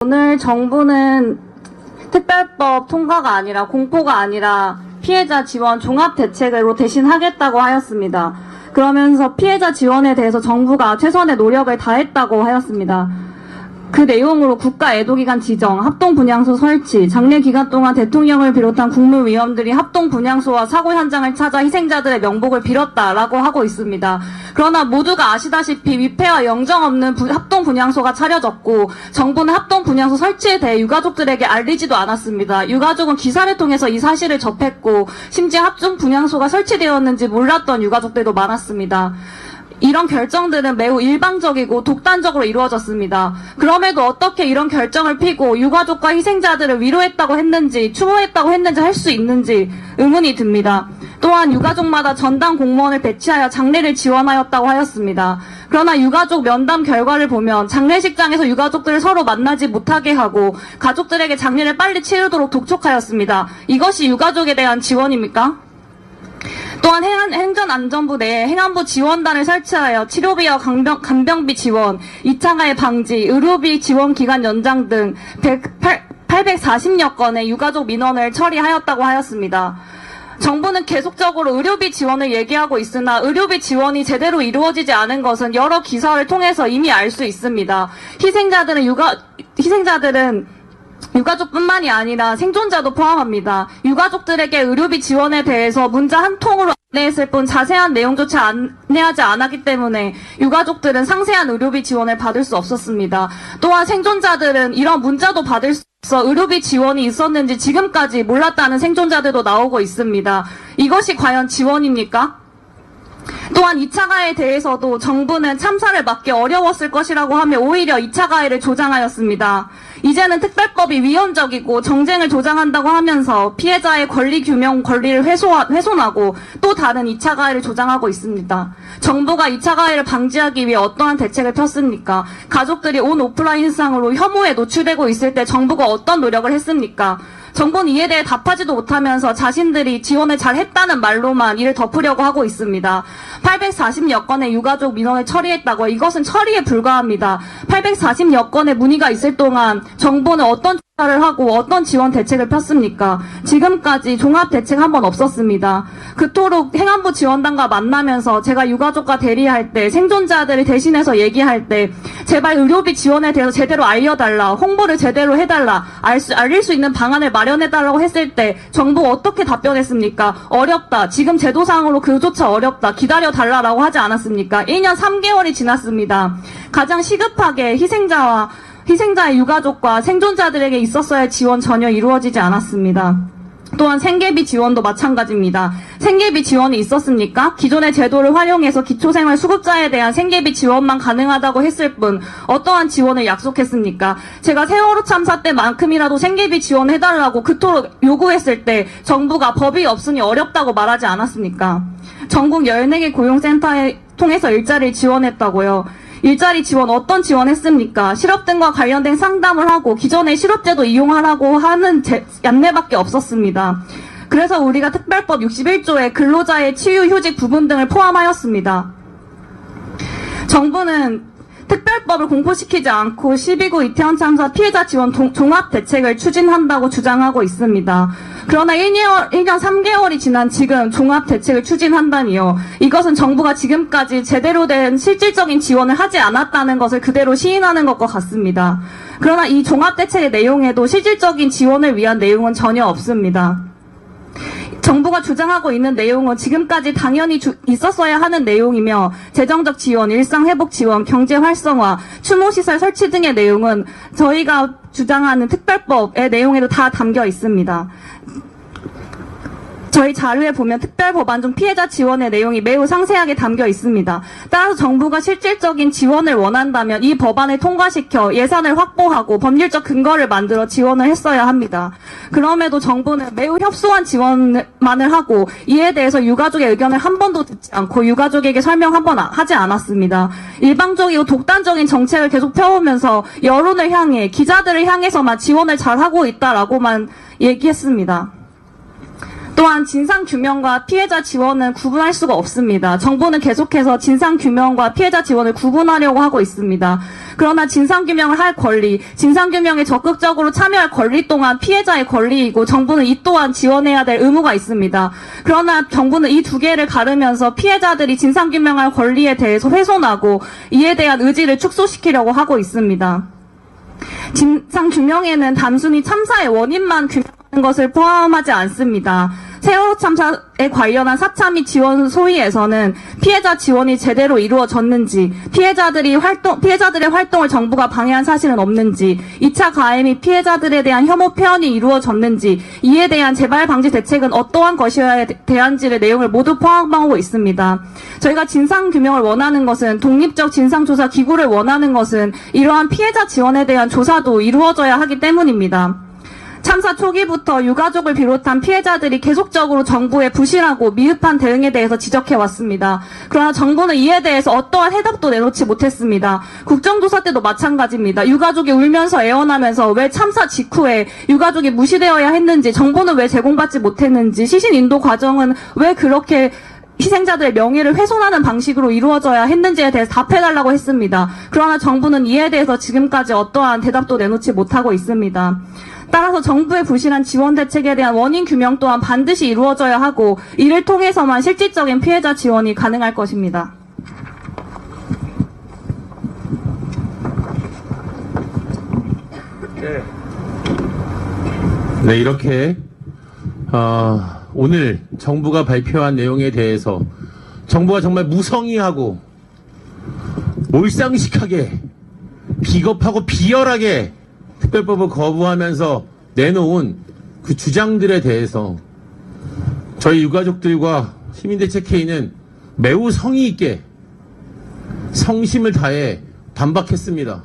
오늘 정부는 특별법 통과가 아니라 공포가 아니라 피해자 지원 종합 대책으로 대신하겠다고 하였습니다. 그러면서 피해자 지원에 대해서 정부가 최선의 노력을 다했다고 하였습니다. 그 내용으로 국가 애도기간 지정, 합동분향소 설치, 장례 기간 동안 대통령을 비롯한 국무위원들이 합동분향소와 사고 현장을 찾아 희생자들의 명복을 빌었다라고 하고 있습니다. 그러나 모두가 아시다시피 위패와 영정 없는 합동분향소가 차려졌고 정부는 합동분향소 설치에 대해 유가족들에게 알리지도 않았습니다. 유가족은 기사를 통해서 이 사실을 접했고 심지어 합동분향소가 설치되었는지 몰랐던 유가족들도 많았습니다. 이런 결정들은 매우 일방적이고 독단적으로 이루어졌습니다. 그럼에도 어떻게 이런 결정을 피고 유가족과 희생자들을 위로했다고 했는지 추모했다고 했는지 할 수 있는지 의문이 듭니다. 또한 유가족마다 전담 공무원을 배치하여 장례를 지원하였다고 하였습니다. 그러나 유가족 면담 결과를 보면 장례식장에서 유가족들을 서로 만나지 못하게 하고 가족들에게 장례를 빨리 치르도록 독촉하였습니다. 이것이 유가족에 대한 지원입니까? 또한 행정안전부 내에 행안부 지원단을 설치하여 치료비와 간병비 지원, 2차 가해 방지, 의료비 지원 기간 연장 등 840여 건의 유가족 민원을 처리하였다고 하였습니다. 정부는 계속적으로 의료비 지원을 얘기하고 있으나 의료비 지원이 제대로 이루어지지 않은 것은 여러 기사를 통해서 이미 알 수 있습니다. 희생자들은 유가족뿐만이 아니라 생존자도 포함합니다. 유가족들에게 의료비 지원에 대해서 문자 한 통으로 안내했을 뿐 자세한 내용조차 안내하지 않았기 때문에 유가족들은 상세한 의료비 지원을 받을 수 없었습니다. 또한 생존자들은 이런 문자도 받을 수 없어 의료비 지원이 있었는지 지금까지 몰랐다는 생존자들도 나오고 있습니다. 이것이 과연 지원입니까? 또한 2차 가해에 대해서도 정부는 참사를 막기 어려웠을 것이라고 하며 오히려 2차 가해를 조장하였습니다. 이제는 특별법이 위헌적이고 정쟁을 조장한다고 하면서 피해자의 권리 규명 권리를 훼손하고 또 다른 2차 가해를 조장하고 있습니다. 정부가 2차 가해를 방지하기 위해 어떠한 대책을 폈습니까? 가족들이 온 오프라인상으로 혐오에 노출되고 있을 때 정부가 어떤 노력을 했습니까? 정부는 이에 대해 답하지도 못하면서 자신들이 지원을 잘했다는 말로만 이를 덮으려고 하고 있습니다. 840여 건의 유가족 민원을 처리했다고 이것은 처리에 불과합니다. 840여 건의 문의가 있을 동안 정부는 어떤 조사를 하고 어떤 지원 대책을 폈습니까? 지금까지 종합 대책 한 번 없었습니다. 그토록 행안부 지원단과 만나면서 제가 유가족과 대리할 때 생존자들을 대신해서 얘기할 때 제발 의료비 지원에 대해서 제대로 알려달라, 홍보를 제대로 해달라, 알릴 수 있는 방안을 마련해달라고 했을 때 정부가 어떻게 답변했습니까? 어렵다. 지금 제도상으로 그조차 어렵다. 기다려달라고 하지 않았습니까? 1년 3개월이 지났습니다. 가장 시급하게 희생자의 유가족과 생존자들에게 있었어야 할 지원 전혀 이루어지지 않았습니다. 또한 생계비 지원도 마찬가지입니다. 생계비 지원이 있었습니까? 기존의 제도를 활용해서 기초생활 수급자에 대한 생계비 지원만 가능하다고 했을 뿐 어떠한 지원을 약속했습니까? 제가 세월호 참사 때만큼이라도 생계비 지원해달라고 그토록 요구했을 때 정부가 법이 없으니 어렵다고 말하지 않았습니까? 전국 14개 고용센터에 통해서 일자리를 지원했다고요. 일자리 지원 어떤 지원했습니까? 실업 등과 관련된 상담을 하고 기존의 실업제도 이용하라고 하는 안내밖에 없었습니다. 그래서 우리가 특별법 61조에 근로자의 치유, 휴직 부분 등을 포함하였습니다. 정부는 특별법을 공포시키지 않고 12구 이태원 참사 피해자 지원 종합 대책을 추진한다고 주장하고 있습니다. 그러나 1년 3개월이 지난 지금 종합 대책을 추진한다니요. 이것은 정부가 지금까지 제대로 된 실질적인 지원을 하지 않았다는 것을 그대로 시인하는 것과 같습니다. 그러나 이 종합 대책의 내용에도 실질적인 지원을 위한 내용은 전혀 없습니다. 정부가 주장하고 있는 내용은 지금까지 당연히 있었어야 하는 내용이며 재정적 지원, 일상회복 지원, 경제 활성화, 추모시설 설치 등의 내용은 저희가 주장하는 특별법의 내용에도 다 담겨 있습니다. 저희 자료에 보면 특별법안 중 피해자 지원의 내용이 매우 상세하게 담겨 있습니다. 따라서 정부가 실질적인 지원을 원한다면 이 법안을 통과시켜 예산을 확보하고 법률적 근거를 만들어 지원을 했어야 합니다. 그럼에도 정부는 매우 협소한 지원만을 하고 이에 대해서 유가족의 의견을 한 번도 듣지 않고 유가족에게 설명 한 번 하지 않았습니다. 일방적이고 독단적인 정책을 계속 펴오면서 여론을 향해 기자들을 향해서만 지원을 잘하고 있다라고만 얘기했습니다. 또한 진상규명과 피해자 지원은 구분할 수가 없습니다. 정부는 계속해서 진상규명과 피해자 지원을 구분하려고 하고 있습니다. 그러나 진상규명을 할 권리, 진상규명에 적극적으로 참여할 권리 또한 피해자의 권리이고 정부는 이 또한 지원해야 될 의무가 있습니다. 그러나 정부는 이 두 개를 가르면서 피해자들이 진상규명할 권리에 대해서 훼손하고 이에 대한 의지를 축소시키려고 하고 있습니다. 진상규명에는 단순히 참사의 원인만 규명하는 것을 포함하지 않습니다. 세월호 참사에 관련한 사참위 지원 소위에서는 피해자 지원이 제대로 이루어졌는지, 피해자들의 활동을 정부가 방해한 사실은 없는지, 2차 가해 및 피해자들에 대한 혐오 표현이 이루어졌는지, 이에 대한 재발 방지 대책은 어떠한 것이어야 대한지의 내용을 모두 포함하고 있습니다. 저희가 진상규명을 원하는 것은, 독립적 진상조사 기구를 원하는 것은 이러한 피해자 지원에 대한 조사도 이루어져야 하기 때문입니다. 참사 초기부터 유가족을 비롯한 피해자들이 계속적으로 정부의 부실하고 미흡한 대응에 대해서 지적해왔습니다. 그러나 정부는 이에 대해서 어떠한 해답도 내놓지 못했습니다. 국정조사 때도 마찬가지입니다. 유가족이 울면서 애원하면서 왜 참사 직후에 유가족이 무시되어야 했는지, 정보는 왜 제공받지 못했는지, 시신 인도 과정은 왜 그렇게 희생자들의 명예를 훼손하는 방식으로 이루어져야 했는지에 대해서 답해달라고 했습니다. 그러나 정부는 이에 대해서 지금까지 어떠한 대답도 내놓지 못하고 있습니다. 따라서 정부의 부실한 지원 대책에 대한 원인 규명 또한 반드시 이루어져야 하고 이를 통해서만 실질적인 피해자 지원이 가능할 것입니다. 네, 이렇게 오늘 정부가 발표한 내용에 대해서 정부가 정말 무성의하고 몰상식하게 비겁하고 비열하게 특별법을 거부하면서 내놓은 그 주장들에 대해서 저희 유가족들과 시민대책회의는 매우 성의 있게 성심을 다해 반박했습니다.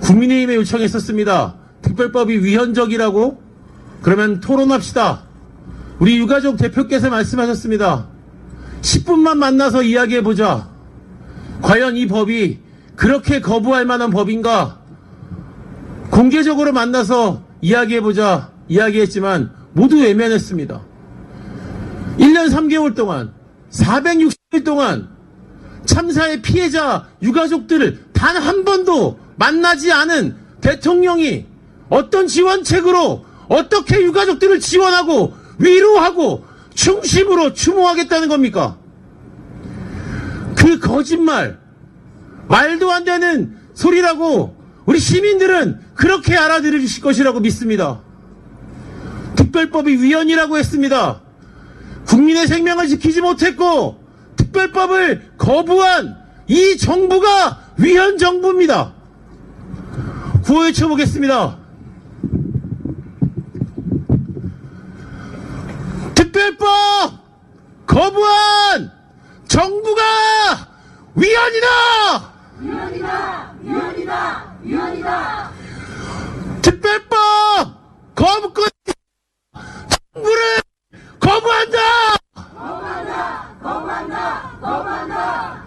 국민의힘에 요청했었습니다. 특별법이 위헌적이라고? 그러면 토론합시다. 우리 유가족 대표께서 말씀하셨습니다. 10분만 만나서 이야기해보자. 과연 이 법이 그렇게 거부할 만한 법인가? 공개적으로 만나서 이야기해보자 이야기했지만 모두 외면했습니다. 1년 3개월 동안 460일 동안 참사의 피해자 유가족들을 단 한 번도 만나지 않은 대통령이 어떤 지원책으로 어떻게 유가족들을 지원하고 위로하고 중심으로 추모하겠다는 겁니까? 그 거짓말, 말도 안 되는 소리라고 우리 시민들은 그렇게 알아들으실 것이라고 믿습니다. 특별법이 위헌이라고 했습니다. 국민의 생명을 지키지 못했고 특별법을 거부한 이 정부가 위헌 정부입니다. 구호 외쳐보겠습니다. 특별법 거부한 정부가 위헌이다! 위헌이다! 위헌이다! 위헌이다! 특별법 거부권 정부를 거부한다! 거부한다! 거부한다! 거부한다!